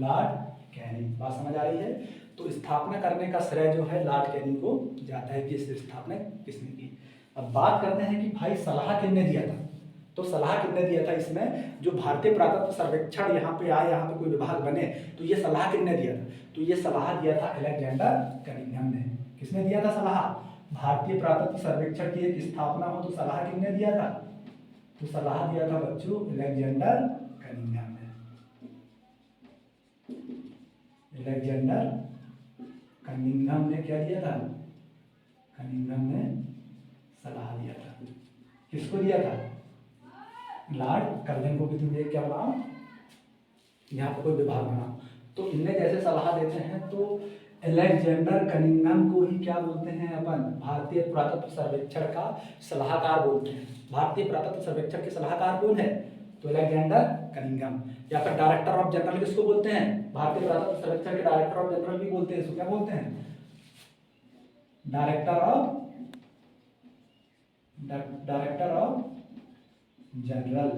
Lord Canning. बात समझ आ रही है? तो स्थापना करने का श्रेय जो है लॉर्ड कैनिंग को जाता है कि इस स्थापना किसने की। अब बात करते हैं कि भाई सलाह किसने दिया था। तो सलाह किसने दिया था इसमें? जो भारतीय पुरातत्व सर्वेक्षण यहाँ पे आए, यहाँ पे कोई विभाग बने, तो ये सलाह किसने दिया था? तो ये सलाह दिया था अलेक्जेंडर कनिंघम ने। किसने दिया था सलाह? भारतीय पुरातत्व सर्वेक्षण की एक स्थापना हो तो सलाह किसने दिया था? तो सलाह दिया था बच्चों अलेक्जेंडर कनिंघम ने। अलेक्जेंडर कनिंघम ने क्या दिया था? कनिंघम ने सलाह दिया था। किसको दिया था? लॉर्ड कर्जन को भी तुम क्या बनाओ, यहाँ पर कोई विभाग बनाओ। तो इनमें जैसे सलाह देते हैं तो अलेक्जेंडर कनिंघम को ही क्या बोलते हैं अपन? भारतीय पुरातत्व सर्वेक्षण का सलाहकार बोलते हैं। भारतीय पुरातत्व सर्वेक्षण के सलाहकार कौन है? तो अलेक्जेंडर कनिंघम। या फिर डायरेक्टर ऑफ जनरल किसको बोलते हैं? भारतीय पुरातत्व सर्वेक्षण के डायरेक्टर ऑफ जनरल भी बोलते हैं। इसको क्या बोलते हैं? Director of general.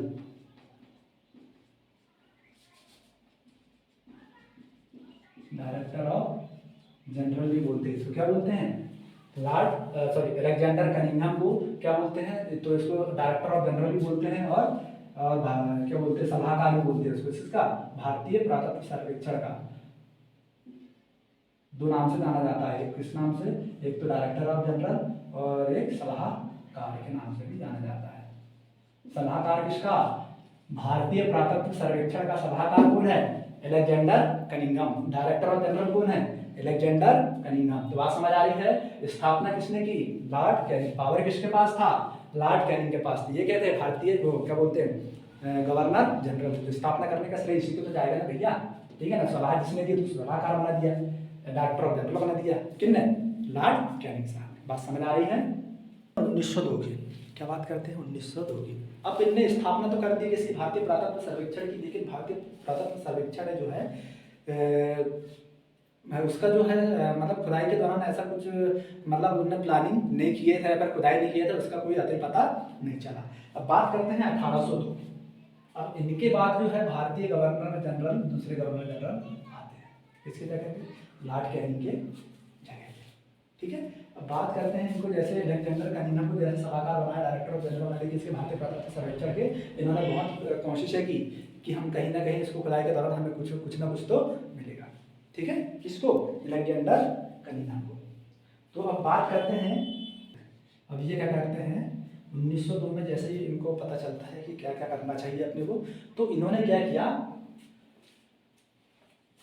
Director of general भी बोलते हैं। इसको क्या बोलते हैं? अलेक्जेंडर कनिंघम को क्या बोलते हैं? तो इसको डायरेक्टर ऑफ जनरल भी बोलते हैं, और क्या बोलते हैं? सलाहकार भी बोलते हैं इसको। इसका भारतीय पुरातत्व सर्वेक्षण का दो नाम से जाना जाता है। एक किस नाम से? एक तो डायरेक्टर ऑफ जनरल और एक सलाहकार के नाम से भी जाना जाता है। सलाहकार किसका? भारतीय पुरातत्व सर्वेक्षण का सलाहकार कौन है? Alexander Cunningham. Director of general कौन है? Alexander Cunningham. तो बात समझ आ रही है? स्थापना किसने की? Lord Canning. पावर किसके पास था? लॉर्ड कैनिंग के पास थी। ये कहते हैं भारतीय वो क्या बोलते हैं? Governor general. स्थापना करने का श्रेय इसी को तो जाएगा ना भैया। ठीक है ना? सलाह जिसने दी तो सलाहकार बना दिया, डायरेक्टर ऑफ जनरल बना दिया। किसने? लॉर्ड कैनिंग साहब। बात समझ आ रही है? 1902 की क्या बात करते हैं? 1902 की। अब इनने स्थापना तो कर दी किसी भारतीय पुरातत्व सर्वेक्षण की, लेकिन भारतीय पुरातत्व सर्वेक्षण जो है उसका जो है मतलब खुदाई के दौरान ऐसा कुछ मतलब उन्होंने प्लानिंग नहीं किए थे, अगर खुदाई नहीं किया था उसका कोई अतः पता नहीं चला। अब बात करते हैं 1802। अब इनके बाद जो है भारतीय गवर्नर जनरल, दूसरे गवर्नर जनरल आते हैं। किसके जगह पे? लॉर्ड कैनिंग के जगह पे। ठीक है, अब बात करते हैं इनको जैसे अलेक्जेंडर कनिंघम को जैसे सलाहकार बनाया, डायरेक्टर ऑफ जनरल बनाया, इसके भारतीय पुरातत्व सर्वेक्षण के इन्होंने बहुत कोशिशें की कि हम कहीं ना कहीं इसको खुदाई के दौरान हमें कुछ ना कुछ तो मिलेगा। ठीक है, किसको? अलेक्जेंडर कनिंघम को। तो अब बात करते हैं, अब ये क्या करते हैं 1902 में जैसे ही इनको पता चलता है कि क्या क्या करना चाहिए अपने को, तो इन्होंने क्या किया,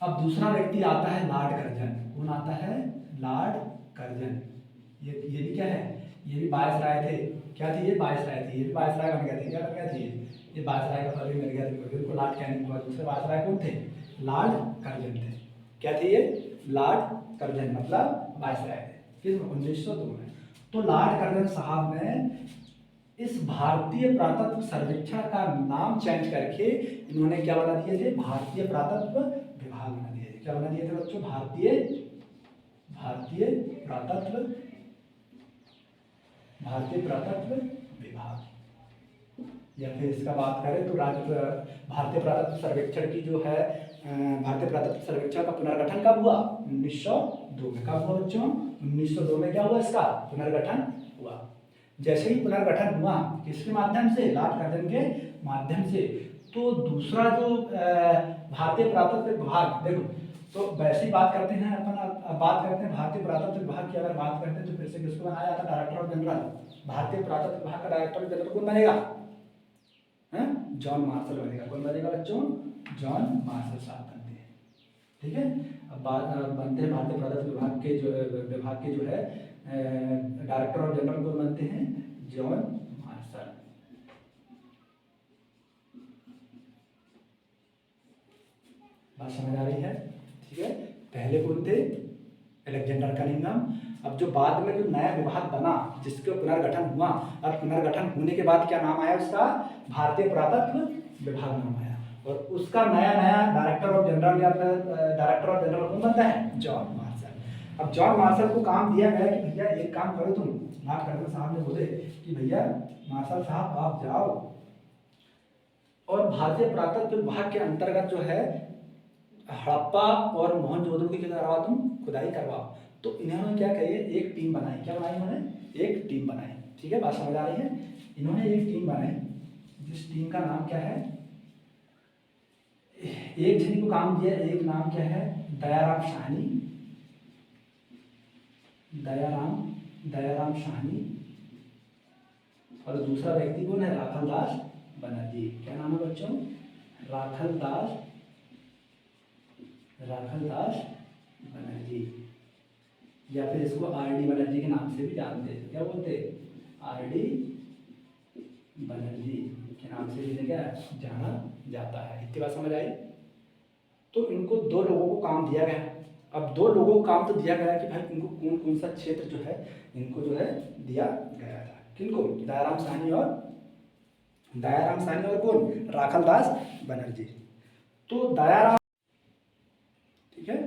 अब दूसरा व्यक्ति आता है लॉर्ड कर्जन। कौन आता है? Lord Curzon. ये भी क्या है? ये भी वायसराय थे। क्या थे ये? वायसराय थे। ये भी वायसराय बन गए थे। क्या बन गए थे? ये वायसराय का पदवी मिल गया था इनको। लॉर्ड कैनिंग को दूसरे वायसराय कौन थे? लॉर्ड कर्जन थे। क्या थे ये? लॉर्ड कर्जन मतलब वायसराय थे। किस 1902 में। तो लॉर्ड कर्जन साहब ने इस भारतीय पुरातत्व सर्वेक्षण का नाम चेंज करके इन्होंने क्या बना दिए थे? भारतीय पुरातत्व विभाग बना दिए थे। क्या बना दिए थे बच्चों? भारतीय पुरातत्व विभाग। या फिर इसका बात करें तो भारतीय पुरातत्व सर्वेक्षण की जो है भारतीय पुरातत्व सर्वेक्षण का पुनर्गठन कब हुआ? 1902 में। कब हुआ बच्चों? 1902 में क्या हुआ? इसका पुनर्गठन हुआ। जैसे ही पुनर्गठन हुआ, किसके माध्यम से? लॉर्ड कर्जन के माध्यम से। तो दूसरा जो भारतीय पुरातत्व विभाग, देखो तो वैसी बात करते हैं अपन, अब बात करते हैं भारतीय पुरातत्व विभाग की। अगर बात करते हैं तो फिर से किसको बनाया जाता है? Director of general. भारतीय पुरातत्व विभाग का डायरेक्टर जनरल कौन बनेगा? जॉन मार्शल बनेगा। कौन बनेगा बच्चों? जॉन मार्शल साहब बनते हैं। ठीक है, अब बनते हैं भारतीय पुरातत्व विभाग के जो है डायरेक्टर ऑफ जनरल कौन बनते हैं? John Marshall. बात समझ आ रही है? ठीक है, पहले कौन थे? Alexander Cunningham. अब जो बाद में जो नया विभाग बना, जिसके पुनर्गठन हुआ, और पुनर्गठन होने के बाद क्या नाम आया उसका? भारतीय पुरातत्व विभाग नाम आया। और उसका नया डायरेक्टर ऑफ जनरल या फिर डायरेक्टर ऑफ जनरल कौन बनता है? John Marshall. अब जॉन मार्शल को काम दिया गया कि भैया एक काम करो तुम, माफ करना साहब ने बोले कि भैया मार्शल साहब आप जाओ और भारतीय पुरातत्व विभाग के अंतर्गत जो है हड़प्पा और मोहनजोदड़ो की क्या करवा, तुम खुदाई करवाओ। तो इन्होंने क्या कही? एक टीम बनाई। क्या बनाई इन्होंने? एक टीम बनाई। ठीक है, बात समझ आ रही है? इन्होंने एक टीम बनाई, जिस टीम का नाम क्या है? एक जन को काम दिया, एक नाम क्या है? दयाराम साहनी। दयाराम साहनी। और दूसरा व्यक्ति कौन है? राखलदास बनर्जी। क्या नाम है बच्चों? राखलदास बनर्जी, या फिर इसको आर.डी. बनर्जी के नाम से भी जानते हैं। क्या बोलते हैं? आर.डी. बनर्जी के नाम से भी क्या जाना जाता है। इतनी बात समझ आई? तो इनको दो लोगों को काम दिया गया। अब दो लोगों को काम तो दिया गया कि भाई इनको कौन कौन सा क्षेत्र जो है इनको जो है दिया गया था। किनको? दयाराम साहनी और कौन? राखलदास बनर्जी। तो दयाराम, ठीक है,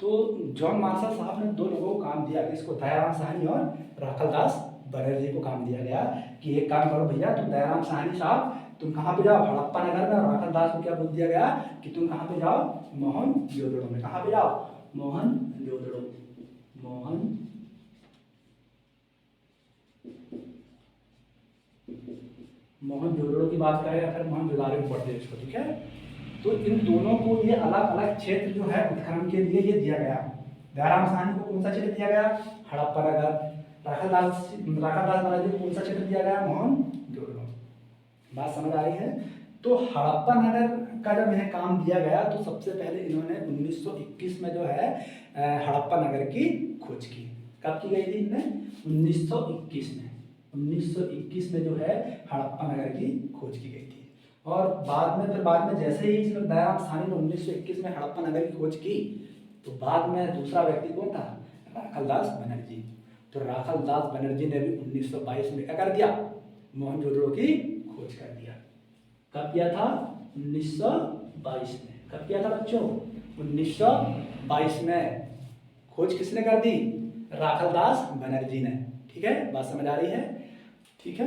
तो जॉन मार्शल साहब ने दो लोगों को काम दिया, इसको दयाराम साहनी और राखलदास बनर्जी को काम दिया गया कि एक काम करो भैया, तुम दयाराम साहनी साहब तुम कहाँ पे जाओ? हड़प्पा नगर में। और राखलदास को क्या बोल दिया गया कि तुम कहाँ पे जाओ? मोहनजोदड़ो में। कहाँ पे जाओ? मोहनजोदड़ो की बात करें या फिर मोहनजोदड़ो में पढ़ते इसको। ठीक है, तो इन दोनों को ये अलग अलग क्षेत्र जो है उत्खनन के लिए ये दिया गया। दयाराम साहनी को कौन सा क्षेत्र दिया गया? हड़प्पा नगर। राखलदास बनर्जी को कौन सा क्षेत्र दिया गया? मोहनजोदड़ो। बात समझ आ रही है? तो हड़प्पा नगर का जब इन्हें काम दिया गया तो सबसे पहले इन्होंने 1921 में जो है हड़प्पा नगर की खोज की। कब की गई थी इनने? 1921 में जो है हड़प्पा नगर की खोज की गई थी। और बाद में जैसे ही दयाराम साहनी ने 1921 में हड़प्पा नगर की खोज की तो बाद में दूसरा व्यक्ति कौन था? राखलदास बनर्जी। तो राखलदास बनर्जी ने भी 1922 में क्या कर दिया? मोहनजोदड़ो की खोज कर दिया। कब किया था? 1922 में। कब किया था बच्चों? 1922 में। खोज किसने कर दी? राखलदास बनर्जी ने। ठीक है, बात समझ आ रही है? ठीक है,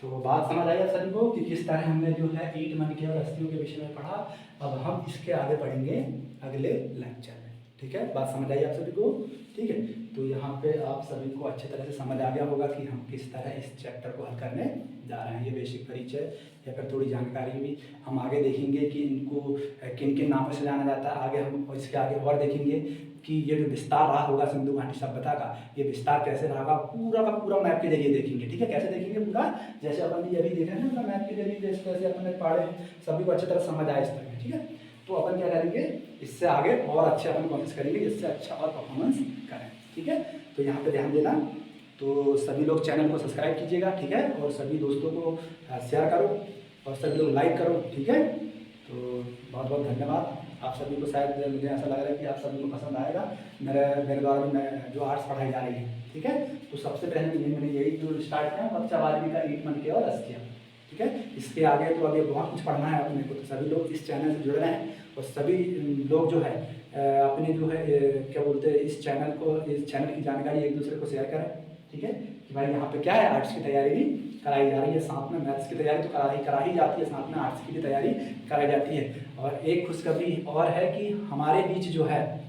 तो बात समझ आई आप सभी को कि किस तरह हमने जो है ईंट मनके और अस्थियों के विषय में पढ़ा। अब हम इसके आगे पढ़ेंगे अगले लेक्चर में। ठीक है, बात समझ आई आप सभी को? ठीक है, तो यहाँ पे आप सभी को अच्छी तरह से समझ आ गया होगा कि हम किस तरह इस चैप्टर को हल करने जा रहे हैं। ये बेसिक परिचय या फिर थोड़ी जानकारी भी हम आगे देखेंगे कि इनको किन किन नामों से जाना जाता है। आगे हम इसके आगे और देखेंगे कि ये जो विस्तार रहा होगा सिंधु घाटी सभ्यता का, ये विस्तार कैसे रहा, पूरा का पूरा मैप के जरिए देखेंगे। ठीक है, कैसे देखेंगे? पूरा जैसे अपन ये अभी देख रहे हैं ना मैप के जरिए, जैसे अपन ने पढ़े सभी को अच्छी तरह समझ आए इस तरह। ठीक है, तो अपन क्या करेंगे, इससे आगे और अच्छे अपन कोशिश करेंगे जिससे अच्छा और परफॉर्मेंस करें। ठीक है, तो यहाँ पे ध्यान देना। तो सभी लोग चैनल को सब्सक्राइब कीजिएगा। ठीक है, और सभी दोस्तों को शेयर करो और सभी लोग लाइक करो। ठीक है, तो बहुत बहुत धन्यवाद आप सभी को। शायद मुझे ऐसा लग रहा है कि आप सभी को पसंद आएगा मेरे द्वारा में जो आर्ट्स पढ़ाई जा रही है। ठीक है, तो सबसे पहले मैंने यही जो स्टार्ट किया कक्षा 12वीं का ईंट मनके और अस्थियां। ठीक है, इसके आगे तो अभी बहुत कुछ पढ़ना है अपने को। तो सभी लोग इस चैनल से जुड़ रहे हैं और सभी लोग जो है अपने जो है क्या बोलते हैं इस चैनल की जानकारी एक दूसरे को शेयर करें। ठीक है, कि भाई यहाँ पे क्या है, आर्ट्स की तैयारी भी कराई जा रही है, साथ में मैथ्स की तैयारी तो करा ही जाती है, साथ में आर्ट्स की भी तैयारी कराई जाती है। और एक खुशखबरी और है कि हमारे बीच जो है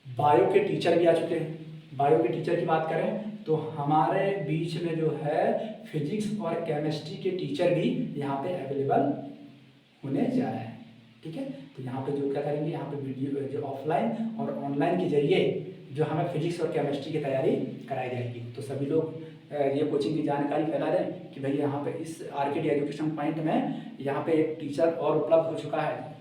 बायो के टीचर भी आ चुके हैं। बायो के टीचर की बात करें तो हमारे बीच में जो है फिजिक्स और केमिस्ट्री के टीचर भी यहाँ पे अवेलेबल होने जा रहे हैं। ठीक है। तो यहाँ पे जो क्या करेंगे, यहाँ पे वीडियो जो ऑफलाइन और ऑनलाइन के जरिए जो हमें फिजिक्स और केमिस्ट्री की तैयारी कराई जाएगी। तो सभी लोग ये कोचिंग की जानकारी फैला रहे हैं कि भाई यहाँ पे इस आरकेडी एजुकेशन पॉइंट में यहाँ पे एक टीचर और उपलब्ध हो चुका है।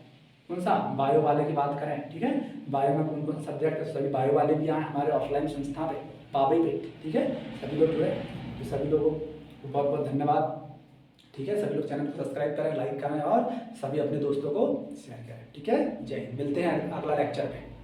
कौन सा, बायो वाले की बात करें, ठीक है। बायो में कौन कौन सब्जेक्ट है, सभी बायो वाले भी आए हमारे ऑफलाइन संस्था पे, पाबई पे, ठीक है। सभी लोग जुड़े, तो सभी लोगों को बहुत बहुत धन्यवाद, ठीक है। सभी लोग चैनल को सब्सक्राइब करें, लाइक करें और सभी अपने दोस्तों को शेयर करें, ठीक है। जय हिंद, मिलते हैं अगला लेक्चर में।